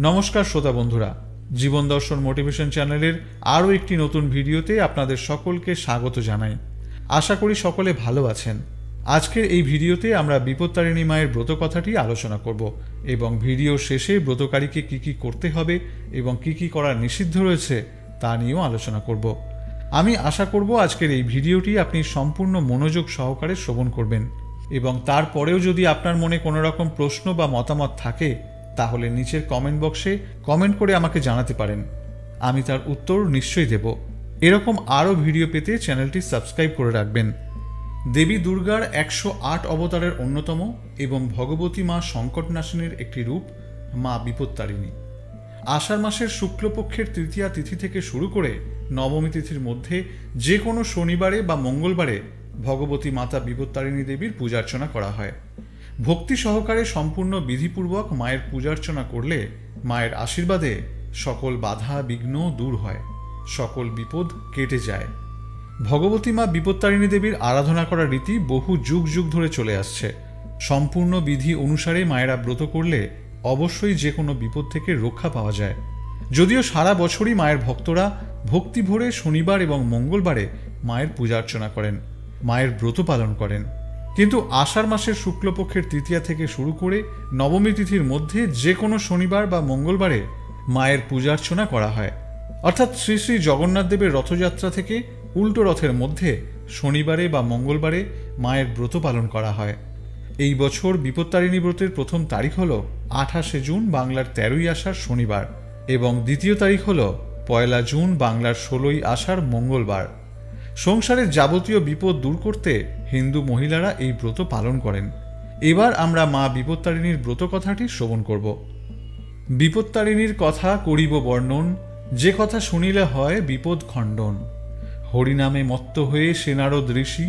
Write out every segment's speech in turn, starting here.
নমস্কার শ্রোতা বন্ধুরা, জীবন দর্শন মোটিভেশন চ্যানেলের আরও একটি নতুন ভিডিওতে আপনাদের সকলকে স্বাগত জানাই। আশা করি সকলে ভালো আছেন। আজকের এই ভিডিওতে আমরা বিপত্তারিণী মায়ের ব্রত কথাটি আলোচনা করব এবং ভিডিও শেষে ব্রতকারীকে কি করতে হবে এবং কি করা নিষিদ্ধ রয়েছে তা নিয়েও আলোচনা করব। আমি আশা করব আজকের এই ভিডিওটি আপনি সম্পূর্ণ মনোযোগ সহকারে শ্রবণ করবেন এবং তারপরেও যদি আপনার মনে কোনো রকম প্রশ্ন বা মতামত থাকে তাহলে নিচের কমেন্ট বক্সে কমেন্ট করে আমাকে জানাতে পারেন। আমি তার উত্তর নিশ্চয়ই দেব। এরকম আরও ভিডিও পেতে চ্যানেলটি সাবস্ক্রাইব করে রাখবেন। দেবী দুর্গার 108 অবতারের অন্যতম এবং ভগবতী মা সংকটনাশিনীর একটি রূপ মা বিপত্তারিণী। আষাঢ় মাসের শুক্লপক্ষের তৃতীয়া তিথি থেকে শুরু করে নবমী তিথির মধ্যে যে কোনো শনিবারে বা মঙ্গলবারে ভগবতী মাতা বিপত্তারিণী দেবীর পূজার্চনা করা হয়। ভক্তি সহকারে সম্পূর্ণ বিধিপূর্বক মায়ের পূজার্চনা করলে মায়ের আশীর্বাদে সকল বাধা বিঘ্ন দূর হয়, সকল বিপদ কেটে যায়। ভগবতী মা বিপত্তারিণী দেবীর আরাধনা করার রীতি বহু যুগ যুগ ধরে চলে আসছে। সম্পূর্ণ বিধি অনুসারে মায়েরা ব্রত করলে অবশ্যই যে কোনো বিপদ থেকে রক্ষা পাওয়া যায়। যদিও সারা বছরই মায়ের ভক্তরা ভক্তি ভরে শনিবার এবং মঙ্গলবারে মায়ের পূজার্চনা করেন, মায়ের ব্রত পালন করেন, কিন্তু আষাঢ় মাসের শুক্লপক্ষের তৃতীয়া থেকে শুরু করে নবমী তিথির মধ্যে যে কোনো শনিবার বা মঙ্গলবারে মায়ের পূজার্চনা করা হয়। অর্থাৎ শ্রী শ্রী জগন্নাথ দেবের রথযাত্রা থেকে উল্টো রথের মধ্যে শনিবারে বা মঙ্গলবারে মায়ের ব্রত পালন করা হয়। এই বছর বিপত্তারিণী ব্রতের প্রথম তারিখ হল 28শে জুন বাংলার 13ই আষাঢ় শনিবার এবং দ্বিতীয় তারিখ হল 1 জুন বাংলার 16ই আষাঢ় মঙ্গলবার। সংসারের যাবতীয় বিপদ দূর করতে হিন্দু মহিলারা এই ব্রত পালন করেন। এবার আমরা মা বিপত্তারিণীর ব্রত কথাটি শ্রবণ করব। বিপত্তারিণীর কথা করিব বর্ণন, যে কথা শুনিলে হয় বিপদ খণ্ডন। হরিনামে মত্ত হয়ে সেনারদ ঋষি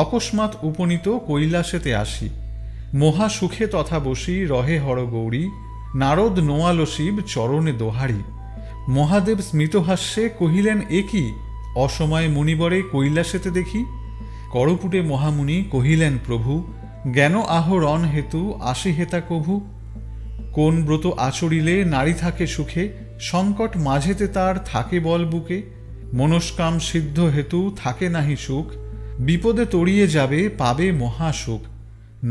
অকস্মাৎ উপনীত কৈলাসেতে আসি। মহা সুখে তথা বসি রহে হর গৌরী, নারদ নোয়ালো শিব চরণে দোহারি। মহাদেব স্মিতহাস্যে কহিলেন একি, অসময়ে মুনিবরে কৈলাসেতে দেখি। করপুটে মহামুনি কহিলেন প্রভু, জ্ঞান আহরণ হেতু আসি হেতা কভু। কোন ব্রত আচরিলে নারী থাকে সুখে, সংকট মাঝেতে তার থাকে বল বুকে। মনস্কাম সিদ্ধ হেতু থাকে নাহি সুখ, বিপদে তড়িয়ে যাবে পাবে মহাসুখ।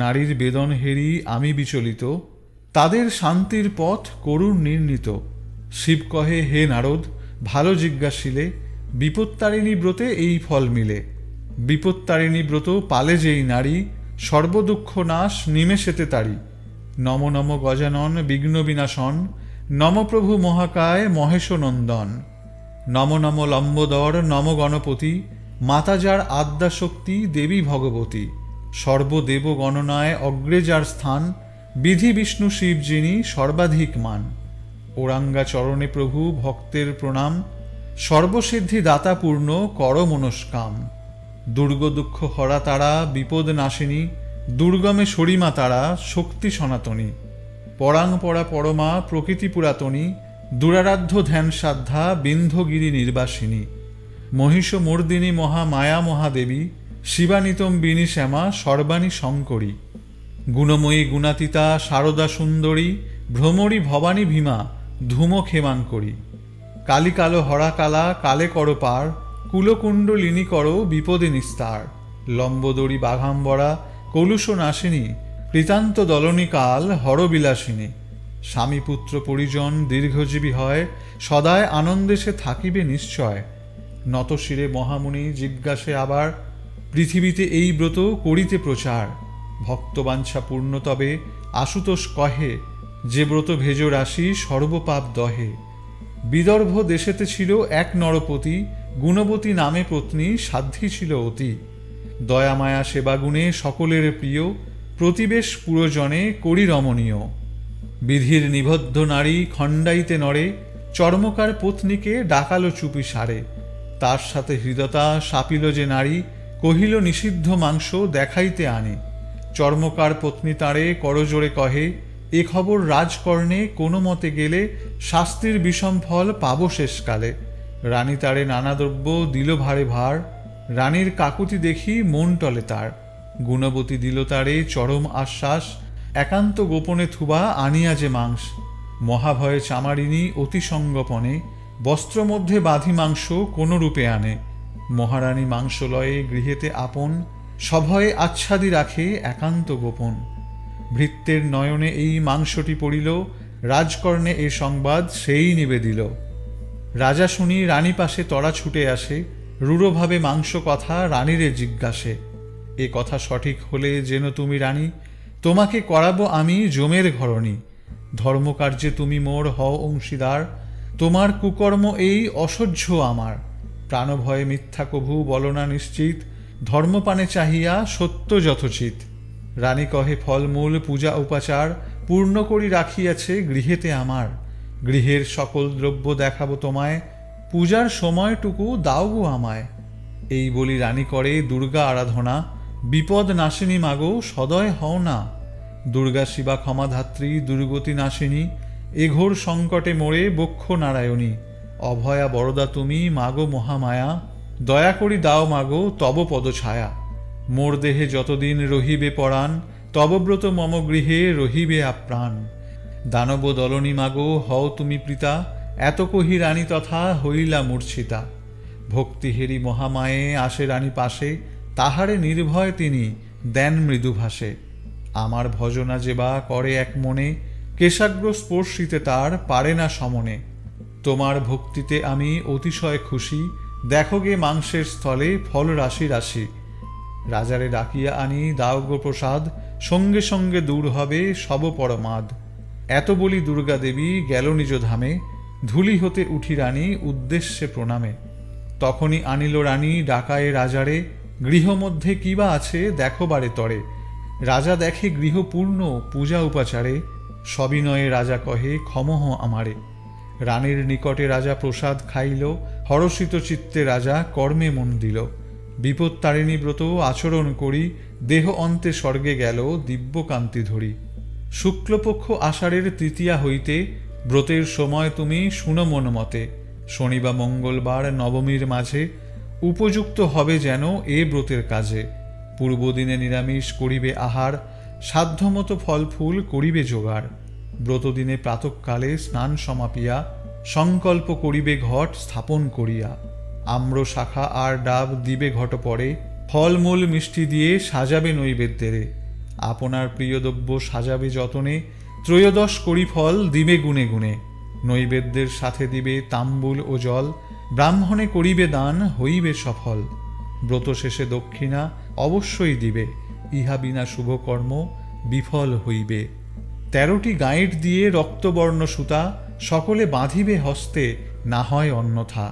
নারীর বেদন হেরি আমি বিচলিত, তাদের শান্তির পথ করুণ নির্ণীত। শিব কহে হে নারদ ভালো জিজ্ঞাসিলে, বিপত্তারিণী ব্রতে এই ফল মিলে। বিপত্তারিণী ব্রত পালে যেই নারী, সর্বদুঃখ নাশ নিমেষেতে তারি। নম নম গজানন বিঘ্ন বিনাশন, নম প্রভু মহাকায় মহেশ নন্দন। নম নম লম্বোদর নম গণপতি, মাতা যার আদ্যা শক্তি দেবী ভগবতী। সর্বদেব গণনায় অগ্রে যার স্থান, বিধি বিষ্ণু শিব যিনি সর্বাধিক মান। ওরাঙ্গা চরণে প্রভু ভক্তের প্রণাম, সর্বসিদ্ধি দাতা পূর্ণ কর মনস্কাম। দুর্গ দুঃখ হরা তারা বিপদ নাশিনী, দুর্গমে সরিমা তারা শক্তি সনাতনী। পরাংপরা পরমা প্রকৃতি পুরাতনী, দুরারাধ্য ধ্যান সাধ্যা বিন্ধ্যগিরি নির্বাসিনী। মহিষ মর্দিনী মহামায়া মহাদেবী, শিবানিতম্বিনী শ্যামা সর্বাণী শঙ্করী। গুণময়ী গুণাতীতা শারদা সুন্দরী, ভ্রমরী ভবানী ভীমা ধূম ক্ষেমাঙ্করী। কালী কালো হরা কালা কালে কর পার, কুলকুণ্ডলিনী কর বিপদে নিস্তার। লম্বোদরী বাঘাম্বরা কলুষ নাশিনী, কৃতান্ত দলনী কাল হরবিলাসিনী। স্বামী পুত্র পরিজন দীর্ঘজীবী হয়, সদায় আনন্দে সে থাকিবে নিশ্চয়। নতশিরে মহামুনি জিজ্ঞাসে আবার, পৃথিবীতে এই ব্রত করিতে প্রচার। ভক্তবাঞ্ছা পূর্ণ তবে আশুতোষ কহে, যে ব্রত ভেজ রাশি সর্বপাপ দহে। বিদর্ভ দেশেতে ছিল এক নরপতি, গুণবতী নামে পত্নী সাধ্বী ছিল অতি। দয়ামায়া সেবাগুণে সকলের প্রিয়, প্রতিবেশ পুরজনে করি রমণীয়। বিধির নিবদ্ধ নারী খণ্ডাইতে নরে, চর্মকার পত্নীকে ডাকালো চুপি সারে। তার সাথে হৃদতা সাপিল যে নারী, কহিল নিষিদ্ধ মাংস দেখাইতে আনে। চর্মকার পত্নী তাঁরে করজোড়ে কহে, এ খবর রাজকর্ণে কোনো মতে গেলে শাস্তির বিষম ফল পাব শেষকালে। রানী তারে নানা দ্রব্য দিল ভারে ভার, রানীর কাকুতি দেখি মন টলে তার। গুণবতী দিল তারে চরম আশ্বাস, একান্ত গোপনে থুবা আনিয়া যে মাংস। মহাভয়ে চামারিনী অতিসঙ্গপনে বস্ত্র মধ্যে বাঁধি মাংস কোন রূপে আনে। মহারানী মাংসলয়ে গৃহেতে আপন সভয়ে আচ্ছাদি রাখে একান্ত গোপন। ভৃত্যের নয়নে এই মাংসটি পড়িল, রাজকর্ণে এ সংবাদ সেই নিবেদিল। রাজা শুনি রানী পাশে তড়া ছুটে আসে, রূঢ়ভাবে মাংস কথা রানীরে জিজ্ঞাসে। এ কথা সঠিক হলে যেন তুমি রানী, তোমাকে করাবো আমি জমের ঘরণী। ধর্মকার্যে তুমি মোর হও অংশীদার, তোমার কুকর্ম এই অসহ্য আমার। প্রাণভয়ে মিথ্যা কভু বলো না নিশ্চিত, ধর্মপানে চাহিয়া সত্য যথোচিত। রানী কহে ফলমূল পূজা উপাচার, পূর্ণ করি রাখিয়াছে গৃহেতে আমার। গৃহের সকল দ্রব্য দেখাবো তোমায়, পূজার সময়টুকু দাও গো আমায়। এই বলি রানী করে দুর্গা আরাধনা, বিপদ নাশিনী মাগো সদয় হও না। দুর্গা শিবা ক্ষমাধাত্রী দুর্গতি নাশিনী, এ ঘোর সংকটে মোড়ে বক্ষ নারায়ণী। অভয়া বরদা তুমি মাগো মহামায়া, দয়া করি দাও মাগো তব পদছায়া। মোর দেহে যতদিন রহিবে পরাণ, তব ব্রত মম গৃহে রহিবে আপ্রাণ। দানব দলনী মাগো হও তুমি প্রীতা, এত কহি রানী তথা হইলা মূর্ছিতা। ভক্তিহেরি মহামায়ে আসে রানী পাশে, তাহারে নির্ভয় তিনি দেন মৃদু ভাষে। আমার ভজনা যেবা করে এক মনে, কেশাগ্র স্পর্শিতে তার পারে না সমনে। তোমার ভক্তিতে আমি অতিশয় খুশি, দেখো গে মাংসের স্থলে ফল রাশি রাশি। রাজারে ডাকিয়া আনি দাও গো প্রসাদ, সঙ্গে সঙ্গে দূর হবে সব পরমাদ। এত বলি দুর্গা দেবী গেল নিজ ধামে, ধুলি হতে উঠি রানী উদ্দেশ্যে প্রণামে। তখনই আনিল রানী ডাকায়ে রাজারে, গৃহমধ্যে কিবা আছে দেখো বারে তরে। রাজা দেখে গৃহ পূর্ণ পূজা উপাচারে, সবিনয়ে রাজা কহে ক্ষমহ আমারে। রানীর নিকটে রাজা প্রসাদ খাইল, হরষিত চিত্তে রাজা কর্মে মন দিল। বিপত্তারিণী ব্রত আচরণ করি, দেহ অন্তে স্বর্গে গেল দিব্যকান্তি ধরি। শুক্লপক্ষ আষাঢ়ের তৃতীয়া হইতে, ব্রতের সময় তুমি শুনো মন মতে। শনি বা মঙ্গলবার নবমীর মাঝে, উপযুক্ত হবে যেন এ ব্রতের কাজে। পূর্বদিনে নিরামিষ করিবে আহার, সাধ্যমতো ফল ফুল করিবে জোগাড়। ব্রতদিনে প্রাতঃকালে স্নান সমাপিয়া, সংকল্প করিবে ঘট স্থাপন করিয়া। আম্র শাখা আর ডাব দিবে ঘট পরে, ফলমূল মিষ্টি দিয়ে সাজাবে নৈবেদ্যেরে। আপনার প্রিয় দ্রব্য সাজাবে যতনে, ত্রয়োদশ করি ফল দিবে গুণে গুণে। নৈবেদ্যের সাথে দিবে তাম্বুল ও জল, ব্রাহ্মণে করিবে দান হইবে সফল। ব্রত শেষে দক্ষিণা অবশ্যই দিবে, ইহা বিনা শুভকর্ম বিফল হইবে। 13টি গাঁইট দিয়ে রক্তবর্ণ সুতা, সকলে বাঁধিবে হস্তে না হয় অন্যথা।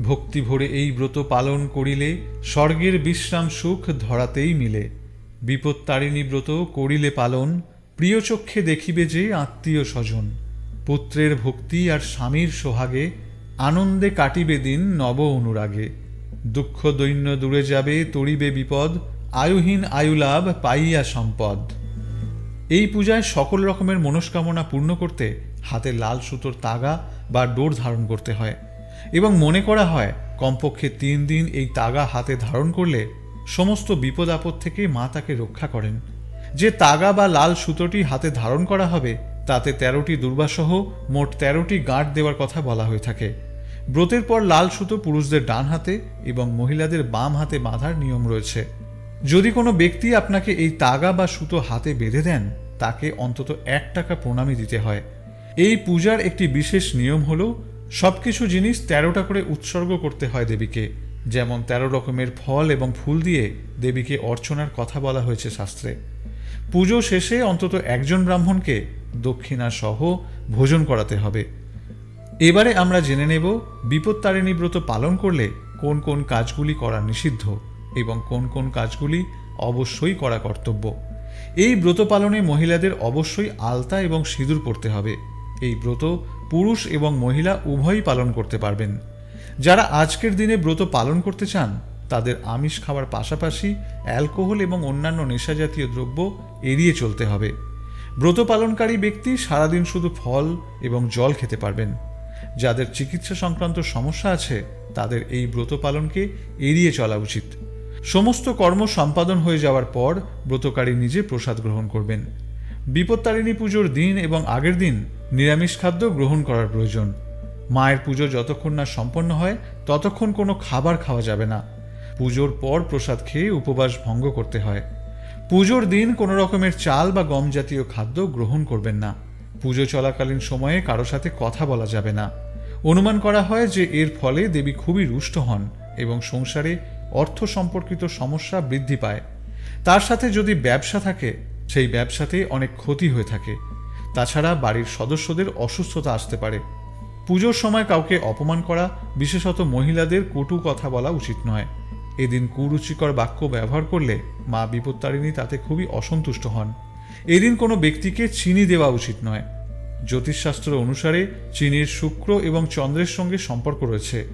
ভক্তি ভরে এই ব্রত পালন করিলে, স্বর্গের বিশ্রাম সুখ ধরাতেই মিলে। বিপত্তারিণী ব্রত করিলে পালন, প্রিয় চক্ষে দেখিবে যে আত্মীয় স্বজন। পুত্রের ভক্তি আর স্বামীর সোহাগে, আনন্দে কাটিবে দিন নব অনুরাগে। দুঃখ দৈন্য দূরে যাবে তরিবে বিপদ, আয়ুহীন আয়ুলাভ পাইয়া সম্পদ। এই পূজায় সকল রকমের মনস্কামনা পূর্ণ করতে হাতে লাল সুতোর তাগা বা ডোর ধারণ করতে হয়, এবং মনে করা হয় কমপক্ষে 3 দিন এই তাগা হাতে ধারণ করলে সমস্ত বিপদ আপদ থেকে মা তাকে রক্ষা করেন। যে তাগা বা লাল সুতোটি হাতে ধারণ করা হবে, তাতে 13টি দুর্বাসহ মোট 13টি গাঁট দেওয়ার কথা বলা হয়ে থাকে। ব্রতের পর লাল সুতো পুরুষদের ডান হাতে এবং মহিলাদের বাম হাতে বাঁধার নিয়ম রয়েছে। যদি কোনো ব্যক্তি আপনাকে এই তাগা বা সুতো হাতে বেঁধে দেন, তাকে অন্তত 1 টাকা প্রণামী দিতে হয়। এই পূজার একটি বিশেষ নিয়ম হলো, সবকিছু জিনিস 13টা করে উৎসর্গ করতে হয় দেবীকে। যেমন 13 রকমের ফল এবং ফুল দিয়ে দেবীকে অর্চনার কথা বলা হয়েছে শাস্ত্রে। পুজো শেষে অন্তত একজন ব্রাহ্মণকে দক্ষিণা সহ ভোজন করাতে হবে। এবারে আমরা জেনে নেব বিপত্তারিণী ব্রত পালন করলে কোন কোন কাজগুলি করা নিষিদ্ধ এবং কোন কোন কাজগুলি অবশ্যই করা কর্তব্য। এই ব্রত পালনে মহিলাদের অবশ্যই আলতা এবং সিঁদুর পরতে হবে। এই ব্রত পুরুষ এবং মহিলা উভয়ই পালন করতে পারবেন। যারা আজকের দিনে ব্রত পালন করতে চান, তাদের আমিষ খাওয়ার পাশাপাশি অ্যালকোহল এবং অন্যান্য নেশাজাতীয় দ্রব্য এড়িয়ে চলতে হবে। ব্রত পালনকারী ব্যক্তি সারাদিন শুধু ফল এবং জল খেতে পারবেন। যাদের চিকিৎসা সংক্রান্ত সমস্যা আছে, তাদের এই ব্রত পালনকে এড়িয়ে চলা উচিত। সমস্ত কর্ম সম্পাদন হয়ে যাওয়ার পর ব্রতকারী নিজে প্রসাদ গ্রহণ করবেন। বিপত্তারিণী পুজোর দিন এবং আগের দিন নিরামিষ খাদ্য গ্রহণ করার প্রয়োজন। মায়ের পুজো যতক্ষণ না সম্পন্ন হয় ততক্ষণ কোনো খাবার খাওয়া যাবে না। পুজোর পর প্রসাদ খেয়ে উপবাস ভঙ্গ করতে হয়। পুজোর দিন কোনো রকমের চাল বা গম জাতীয় খাদ্য গ্রহণ করবেন না। পুজো চলাকালীন সময়ে কারো সাথে কথা বলা যাবে না। অনুমান করা হয় যে এর ফলে দেবী খুবই রুষ্ট হন এবং সংসারে অর্থ সম্পর্কিত সমস্যা বৃদ্ধি পায়। তার সাথে যদি ব্যবসা থাকে, সেই ব্যবসাতে অনেক ক্ষতি হয়ে থাকে। তাছাড়া বাড়ির সদস্যদের অসুস্থতা আসতে পারে। পুজোর সময় কাউকে অপমান করা, বিশেষত মহিলাদের কটু কথা বলা উচিত নয়। এদিন কুরুচিকর বাক্য ব্যবহার করলে মা বিপত্তারিণী তাতে খুবই অসন্তুষ্ট হন। এদিন কোনো ব্যক্তিকে চিনি দেওয়া উচিত নয়। জ্যোতিষশাস্ত্র অনুসারে চিনির শুক্র এবং চন্দ্রের সঙ্গে সম্পর্ক রয়েছে।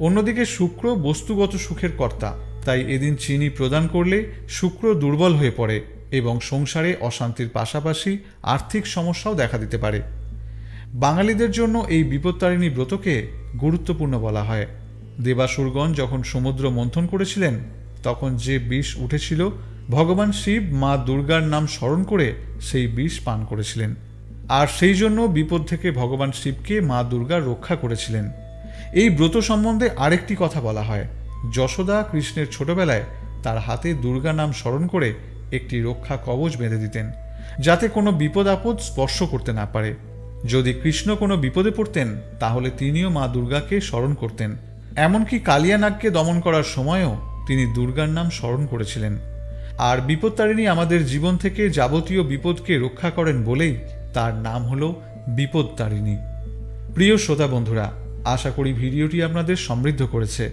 অন্যদিকে শুক্র বস্তুগত সুখের কর্তা, তাই এদিন চিনি প্রদান করলে শুক্র দুর্বল হয়ে পড়ে এবং সংসারে অশান্তির পাশাপাশি আর্থিক সমস্যাও দেখা দিতে পারে। বাঙালিদের জন্য এই বিপত্তারিণী ব্রতকে গুরুত্বপূর্ণ বলা হয়। দেবাসুরগণ যখন সমুদ্র মন্থন করেছিলেন তখন যে বিষ উঠেছিল, ভগবান শিব মা দুর্গার নাম স্মরণ করে সেই বিষ পান করেছিলেন। আর সেই জন্য বিপদ থেকে ভগবান শিবকে মা দুর্গা রক্ষা করেছিলেন। এই ব্রত সম্বন্ধে আরেকটি কথা বলা হয়। যশোদা কৃষ্ণের ছোটবেলায় তার হাতে দুর্গা নাম স্মরণ করে একটি রক্ষা কবচ বেঁধে দিতেন, যাতে কোনো বিপদ আপদ স্পর্শ করতে না পারে। যদি কৃষ্ণ কোনো বিপদে পড়তেন তাহলে তিনিও মা দুর্গাকে স্মরণ করতেন। এমনকি কালিয়া নাগকে দমন করার সময়ও তিনি দুর্গার নাম স্মরণ করেছিলেন। আর বিপত্তারিণী আমাদের জীবন থেকে যাবতীয় বিপদকে রক্ষা করেন বলেই তার নাম হলো বিপত্তারিণী। প্রিয় শ্রোতা বন্ধুরা, আশা করি ভিডিওটি আপনাদের সমৃদ্ধ করেছে।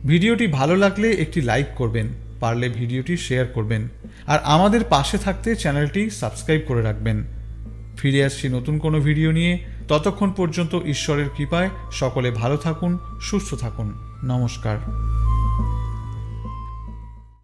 ভিডিওটি ভালো লাগলে একটি লাইক করবেন, পারলে ভিডিওটি শেয়ার করবেন, আর আমাদের পাশে থাকতে চ্যানেলটি সাবস্ক্রাইব করে রাখবেন। ফিরে আসছি নতুন কোনো ভিডিও নিয়ে। ততক্ষণ পর্যন্ত ঈশ্বরের কৃপায় সকলে ভালো থাকুন, সুস্থ থাকুন। নমস্কার।